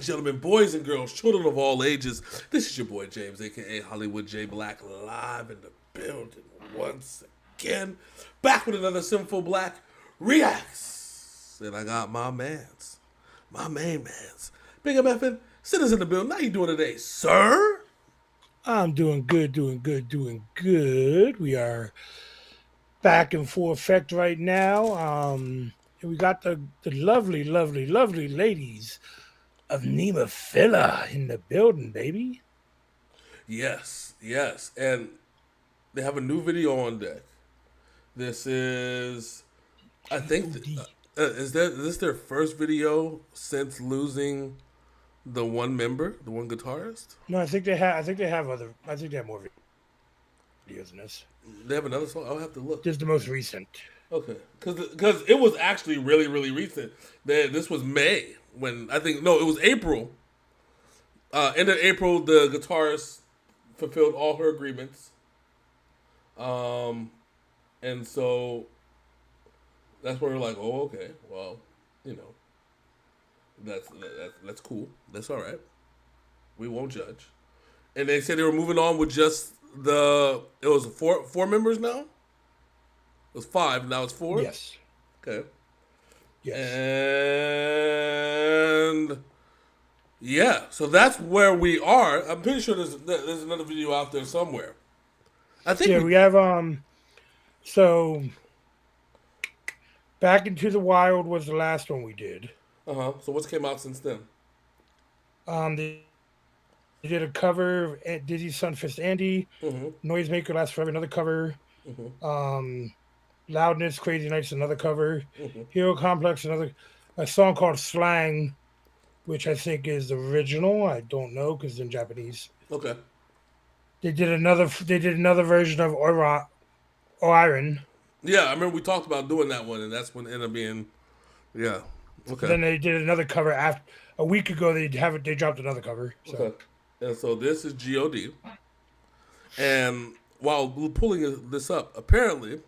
gentlemen, boys and girls, children of all ages, this is your boy James, aka Hollywood J Black, live in the building once again. Back with another Synful Blaq reacts. And I got my main mans. Big MFN, sinners in the building. How you doing today, sir? I'm doing good, doing good, doing good. We are back in full effect right now. And we got the lovely, lovely, lovely ladies of Nemophila in the building, baby. Yes. And they have a new video on deck. This is, I think, G.O.D. is this their first video since losing the one member, the one guitarist? No, I think they have. I think they have other. I think they have more videos than this. They have another song. I'll have to look. This is the most recent. Okay, because it was actually really recent. This was May when it was April. End of April, the guitarist fulfilled all her agreements. And so that's where we're like, oh, okay, well, that's cool. That's all right. We won't judge. And they said they were moving on with just it was four members now? It was 5, now it's 4? Yes. Okay. Yes. And yeah, so that's where we are. I'm pretty sure there's another video out there somewhere. I think we have so Back Into the Wild was the last one we did. So what's came out since then? They did a cover of Dizzy Sunfist Andy, Noisemaker Lasts Forever, another cover. Loudness, Crazy Nights, another cover. Hero Complex, a song called Slang, which I think is the original. I don't know because it's in Japanese. Okay. They did another version of Iron. Yeah, I remember we talked about doing that one, and that's when it ended up being, yeah. Okay. Then they did another cover after a week ago. They dropped another cover. So. Okay. And so this is G.O.D. And while pulling this up, apparently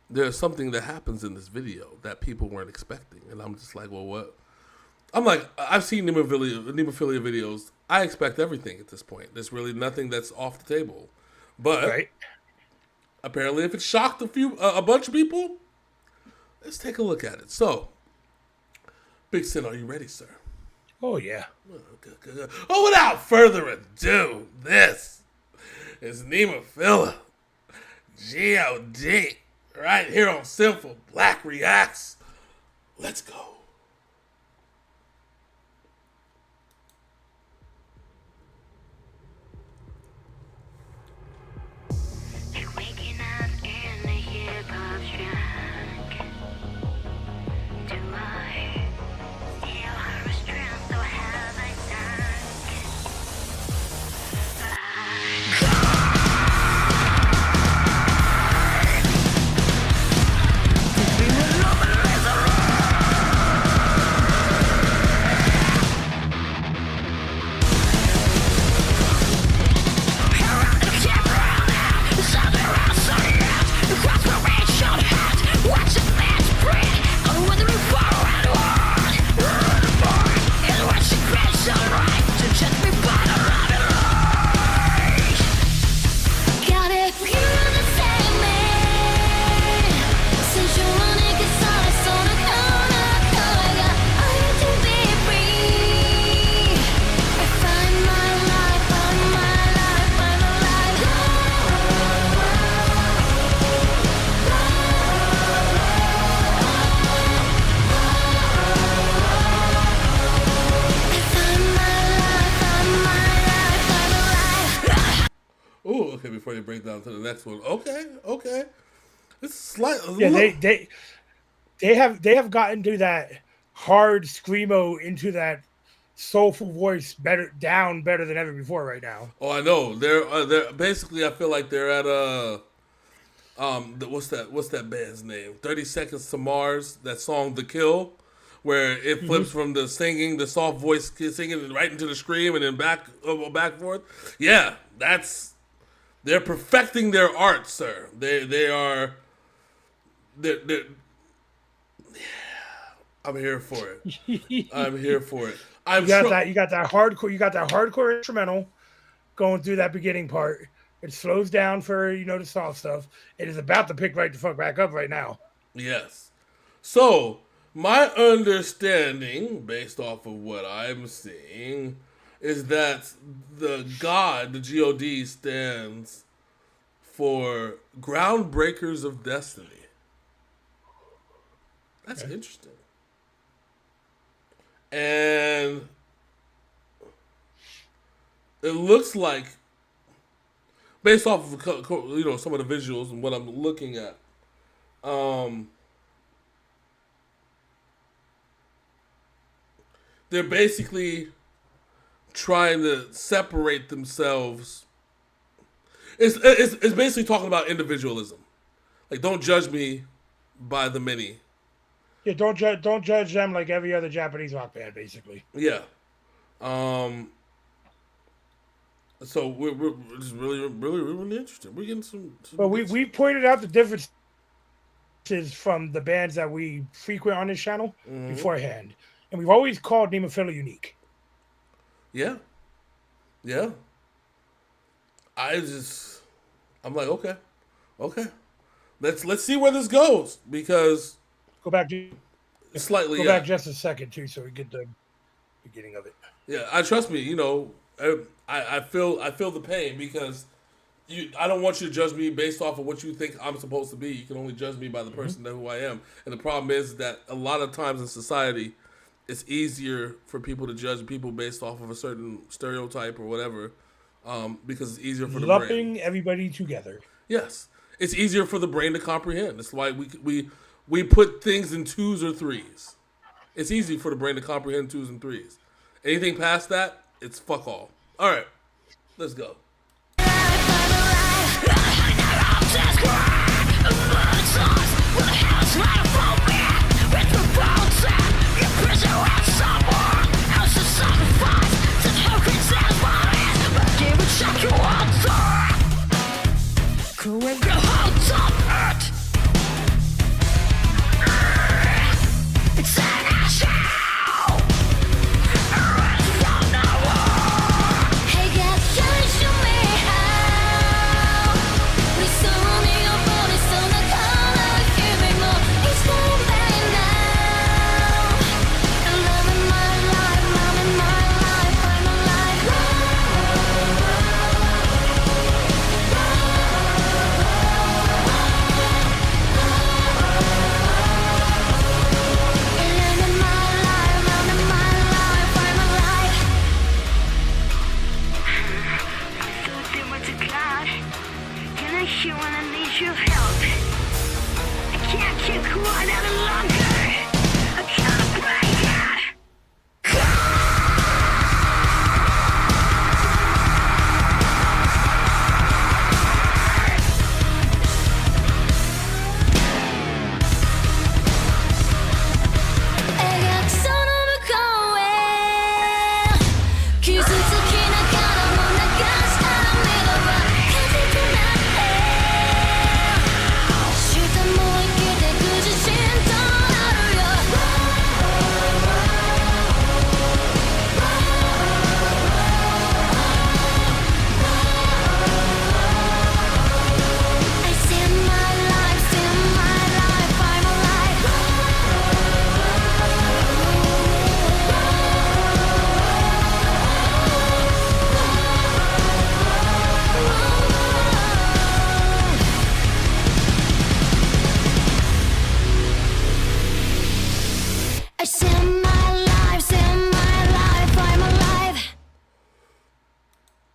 there's something that happens in this video that people weren't expecting, and I'm just like, well, what? I'm like, I've seen Nemophilia videos. I expect everything at this point. There's really nothing that's off the table. But apparently, if it shocked a bunch of people, let's take a look at it. So, Big Sin, are you ready, sir? Oh yeah. Good. Oh, without further ado, this is Nemophila G.O.D. right here on Synful Blaq Reacts. Let's go. Okay, before you break down to the next one. Okay. It's slightly. Yeah, they have gotten to that hard screamo into that soulful voice better than ever before right now. Oh, I know. They're basically. I feel like they're at what's that band's name? 30 Seconds to Mars. That song, The Kill, where it flips from the singing, the soft voice singing, right into the scream, and then back and forth. Yeah, they're perfecting their art, sir. They are. I'm here for it. I'm You got sure. that. You got that hardcore. You got that hardcore instrumental going through that beginning part. It slows down for the soft stuff. It is about to pick right the fuck back up right now. Yes. So, my understanding, based off of what I'm seeing, is that the G.O.D, stands for Groundbreakers of Destiny. That's Okay. interesting. And it looks like, based off of some of the visuals and what I'm looking at, they're basically trying to separate themselves. It's basically talking about individualism. Like, don't judge me by the many. Yeah, don't judge them like every other Japanese rock band, basically. Yeah. Um. So we're just really interested. We're getting some But good. we pointed out the differences from the bands that we frequent on this channel Mm-hmm. beforehand, and we've always called Nemophila unique. Yeah. Yeah. I'm like, okay. Let's see where this goes, because Go back, slightly, go yeah. back just a second too, so we get the beginning of it. Yeah, I trust me. I feel the pain, because I don't want you to judge me based off of what you think I'm supposed to be. You can only judge me by the person that who I am. And the problem is that a lot of times in society, it's easier for people to judge people based off of a certain stereotype or whatever, because it's easier for the brain. Lumping everybody together. Yes, it's easier for the brain to comprehend. That's why we put things in twos or threes. It's easy for the brain to comprehend twos and threes. Anything past that, it's fuck all. All right, let's go.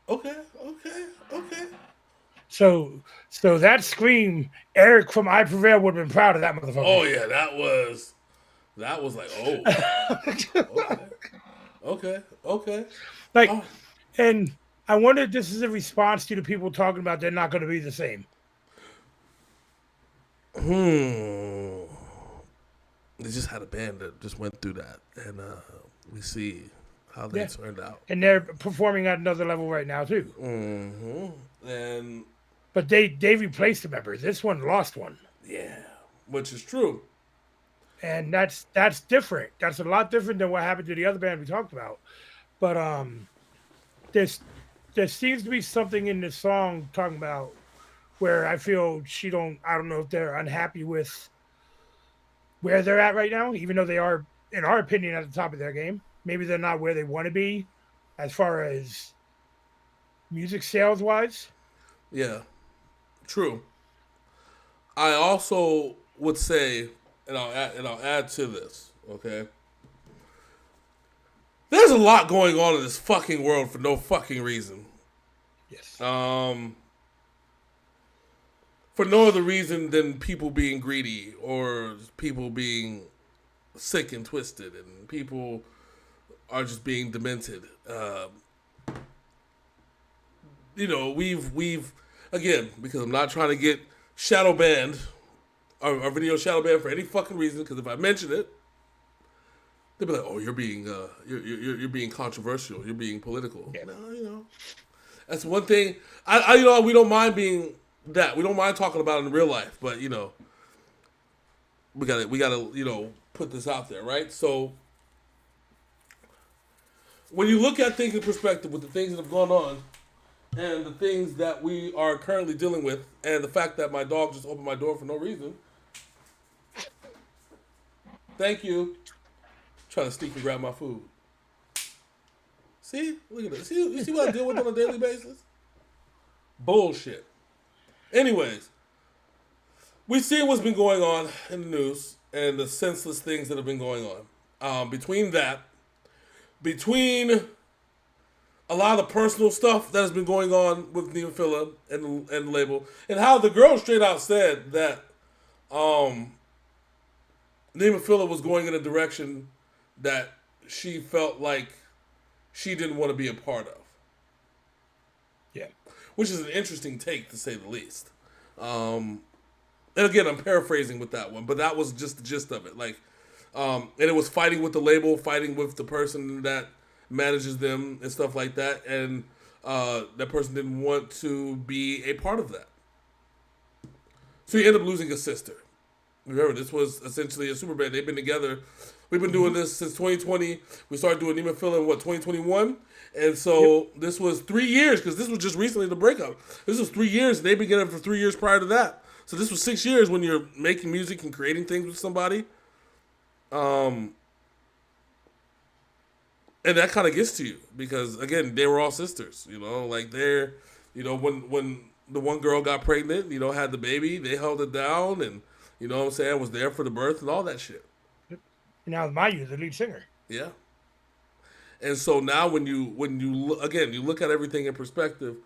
Okay. So that scream, Eric from I Prevail would have been proud of that motherfucker. Oh yeah, that was like, okay. Like, Oh. and I wonder if this is a response to the people talking about they're not going to be the same. They just had a band that just went through that, and we see how they turned out. And they're performing at another level right now too. And But they replaced the members. This one lost one. yeah, which is true. and that's different. That's a lot different than what happened to the other band we talked about. But there's there seems to be something in this song talking about where I feel she don't. I don't know if they're unhappy with where they're at right now, even though they are, in our opinion, at the top of their game. Maybe they're not where they want to be as far as music sales wise. Yeah, true. I also would say, and I'll add to this. Okay, there's a lot going on in this fucking world for no fucking reason. Yes. For no other reason than people being greedy or people being sick and twisted, and people are just being demented. We've again, because I'm not trying to get shadow banned, our video shadow banned for any fucking reason. Because if I mention it, they'll be like, "Oh, you're being you're being controversial. You're being political." Yeah. No, that's one thing. We don't mind being that. We don't mind talking about it in real life, but we gotta put this out there, right? So when you look at things in perspective with the things that have gone on and the things that we are currently dealing with, and the fact that my dog just opened my door for no reason. Thank you. Trying to sneak and grab my food. See? Look at this. You see what I deal with on a daily basis? Bullshit. Anyways, we see what's been going on in the news and the senseless things that have been going on. Between a lot of the personal stuff that has been going on with Nemophila and the label, and how the girl straight out said that Nemophila was going in a direction that she felt like she didn't want to be a part of. Yeah. Which is an interesting take, to say the least. And again, I'm paraphrasing with that one, but that was just the gist of it. And it was fighting with the label, fighting with the person that manages them and stuff like that, and that person didn't want to be a part of that. So he ended up losing a sister. Remember, this was essentially a super band. They've been together. We've been doing this since 2020. We started doing Nemophila in 2021? And so this was 3 years, because this was just recently the breakup. This was 3 years, and they've been together for 3 years prior to that. So this was 6 years when you're making music and creating things with somebody. And that kind of gets to you, because, again, they were all sisters. They're, when the one girl got pregnant, had the baby, they held it down, and, was there for the birth and all that shit. And now Mayu, the lead singer. Yeah. And so now when you look at everything in perspective,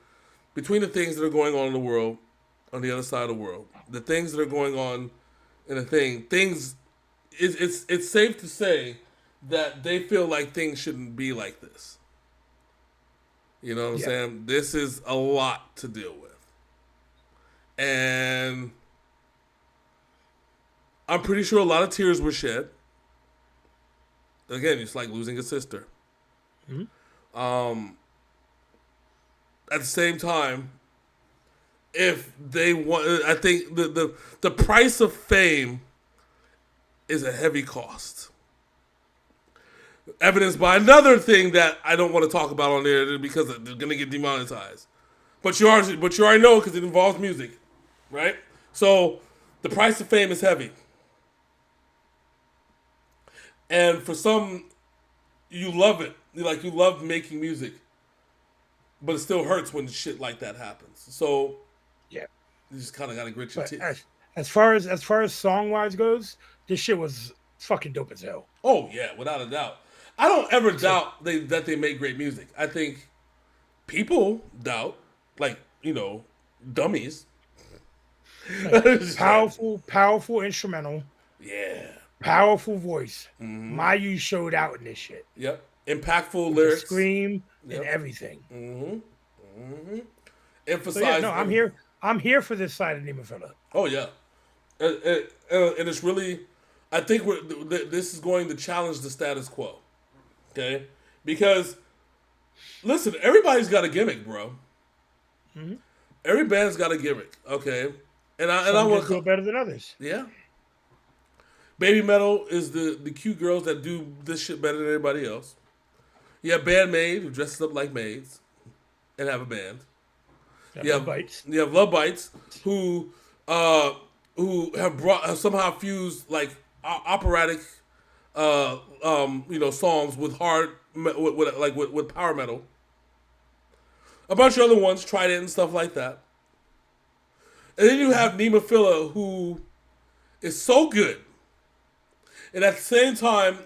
between the things that are going on in the world, on the other side of the world, the things that are going on in it's safe to say that they feel like things shouldn't be like this. You know what I'm saying? This is a lot to deal with. And I'm pretty sure a lot of tears were shed. Again, it's like losing a sister. Mm-hmm. At the same time, if they want, I think the price of fame is a heavy cost. Evidenced by another thing that I don't want to talk about on there because they're going to get demonetized. But you already know, because it involves music, right? So the price of fame is heavy. And for some, you love it. You love making music. But it still hurts when shit like that happens. So yeah, you just kind of got to grit your teeth. As far as song wise goes, this shit was fucking dope as hell. Oh yeah, without a doubt. I don't ever doubt that they make great music. I think people doubt, dummies. Powerful instrumental. Yeah. Powerful voice. Mm-hmm. Mayu showed out in this shit. Yep. Impactful lyrics. The scream and everything. Mm-hmm. Mm-hmm. Emphasize. So no, I'm here for this side of Nemophila. Oh yeah. And it's really, I think this is going to challenge the status quo. Okay? Because, listen, everybody's got a gimmick, bro. Mm-hmm. Every band's got a gimmick, okay? And I want to feel better than others. Yeah. Baby metal is the cute girls that do this shit better than everybody else. You have Bandmaid, who dresses up like maids and have a band. Bites. You have Love Bites, who have somehow fused like operatic songs with with power metal. A bunch of other ones, Trident and stuff like that. And then you have Nemophila, who is so good, and at the same time,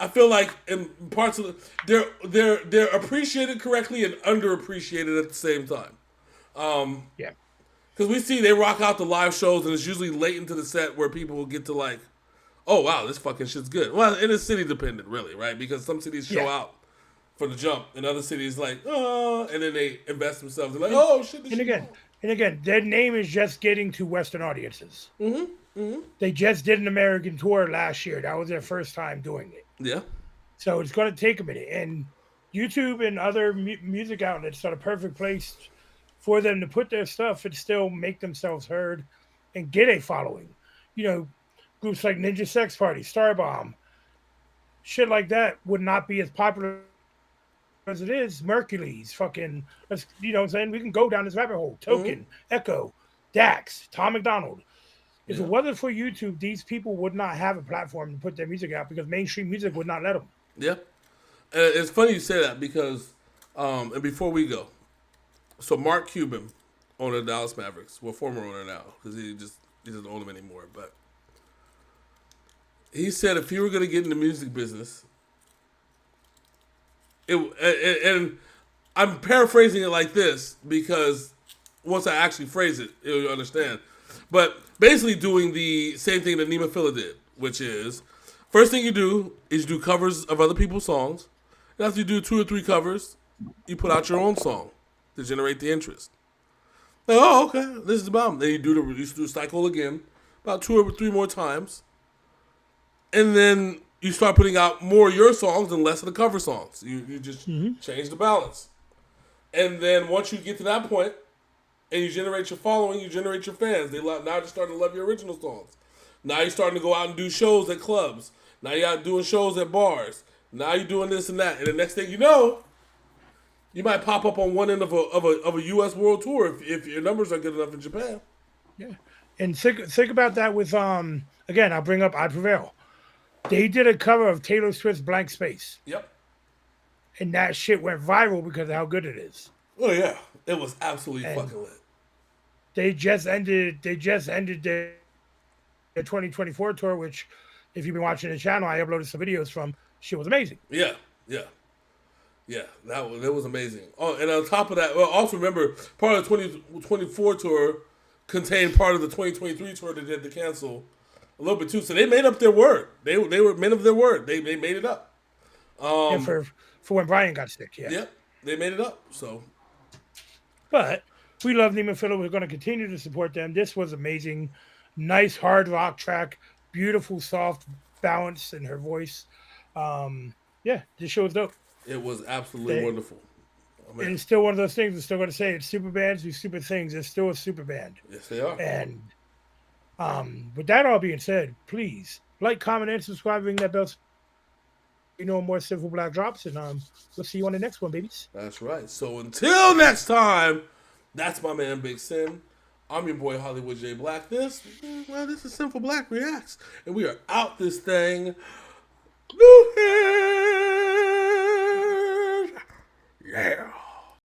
I feel like in parts of they're appreciated correctly and underappreciated at the same time. Yeah. Because we see they rock out the live shows, and it's usually late into the set where people will get to like, oh wow, this fucking shit's good. Well, and it's city dependent, really, right? Because some cities show out for the jump, and other cities like, oh, and then they invest themselves. They're like, oh shit. And again, their name is just getting to Western audiences. They just did an American tour last year. That was their first time doing it. Yeah. So it's going to take a minute, and YouTube and other music outlets are the perfect place for them to put their stuff and still make themselves heard and get a following. You know, groups like Ninja Sex Party, Starbomb, shit like that would not be as popular as it is. Mercury's fucking, you know what I'm saying? We can go down this rabbit hole. Token, Echo, Dax, Tom McDonald. If it wasn't for YouTube, these people would not have a platform to put their music out because mainstream music would not let them. Yeah. And it's funny you say that because, and before we go, so Mark Cuban, owner of Dallas Mavericks, well, former owner now, because he doesn't own them anymore, but he said if he were going to get in the music business, and I'm paraphrasing it like this because once I actually phrase it, you'll understand. But basically doing the same thing that Nemophila did, which is, first thing you do is you do covers of other people's songs. And after you do 2 or 3 covers, you put out your own song to generate the interest. Like, oh, okay, this is about them. Then you do the cycle again, about 2 or 3 more times. And then you start putting out more of your songs and less of the cover songs. You just change the balance. And then once you get to that point, and you generate your following, you generate your fans. Now they're starting to love your original songs. Now you're starting to go out and do shows at clubs. Now you're out doing shows at bars. Now you're doing this and that. And the next thing you know, you might pop up on one end of a U.S. world tour if your numbers are good enough in Japan. Yeah. And think about that with, again, I'll bring up I Prevail. They did a cover of Taylor Swift's Blank Space. Yep. And that shit went viral because of how good it is. Oh, yeah. It was absolutely fucking lit. They just ended their 2024 tour, which, if you've been watching the channel, I uploaded some videos from. Shit was amazing. Yeah. That was amazing. Oh, and on top of that, well, also remember part of the 2024 tour contained part of the 2023 tour that they had to cancel a little bit too. So they made up their word. They were men of their word. They made it up. For when Brian got sick. Yeah. Yep. They made it up. So. But we love Nemophila. We're going to continue to support them. This was amazing. Nice hard rock track. Beautiful, soft balance in her voice. This show was dope. It was absolutely wonderful. And it's still one of those things. We're still going to say it's super bands do super things. It's still a super band. Yes, they are. And with that all being said, please like, comment, and subscribe. Ring that bell. More Synful Blaq drops, and we'll see you on the next one, babies. That's right. So until next time, that's my man Big Sin. I'm your boy Hollywood J Black. This is Synful Blaq Reacts, and we are out this thing. New Head. Yeah.